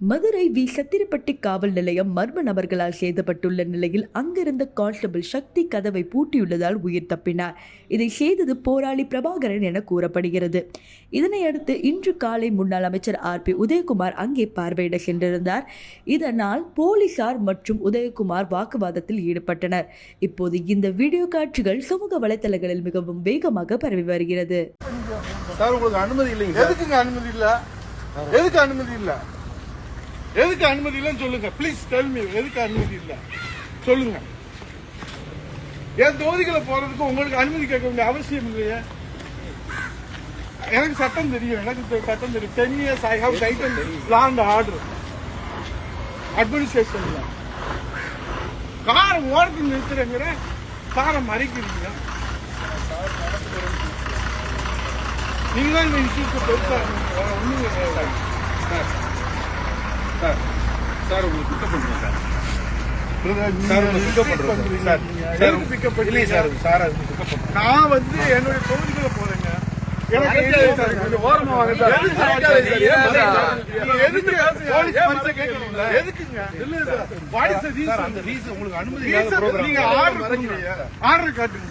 Madurai we Chathirapatti காவல் நிலையம் மர்ம நபர்களால் செய்தப்பட்டுள்ள நிலையில் அங்கிருந்த கான்ஸ்டபிள் சக்தி கதவை பூட்டியுள்ளதால் உயிர் தப்பினார். இதை செய்தது போராளி பிரபாகரன் என கூறப்படுகிறது. இதனையடுத்து இன்று காலை முன்னாள் அமைச்சர் RP உதயகுமார் அங்கே பார்வையிட சென்றிருந்தார். இதனால் போலீசார் மற்றும் உதயகுமார் வாக்குவாதத்தில் ஈடுபட்டனர். இப்போது இந்த வீடியோ காட்சிகள் சமூக வலைதளங்களில் மிகவும் வேகமாக பரவி வருகிறது. எதுக்கு அனுமதி இல்லைன்னு சொல்லுங்க. ப்ளீஸ் டெல் மீ, எதுக்கு அனுமதி இல்லை சொல்லுங்க. என் தொகுதிகளை போறதுக்கு உங்களுக்கு அனுமதி கேட்க வேண்டிய அவசியம் இல்லையே. எனக்கு சட்டம் தெரியும், சட்டம் தெரியும். 10 years I have tightened law and order அட்மினிஸ்ட்ரேஷன்ல. காரை ஓரத்தில் நிறுத்துறங்கிற காரை மறைக்கிறீங்க. நீங்க தான் இந்த இஷ்யூக்கு பெருசா ஒண்ணுங்க. சார் உங்களுக்கு பிக்கப் பண்ணுங்க சார். நான் வந்து என்னுடைய தொகுதிகளை போறேங்க. எதுக்குங்க ஆர்டர் காட்டுங்க.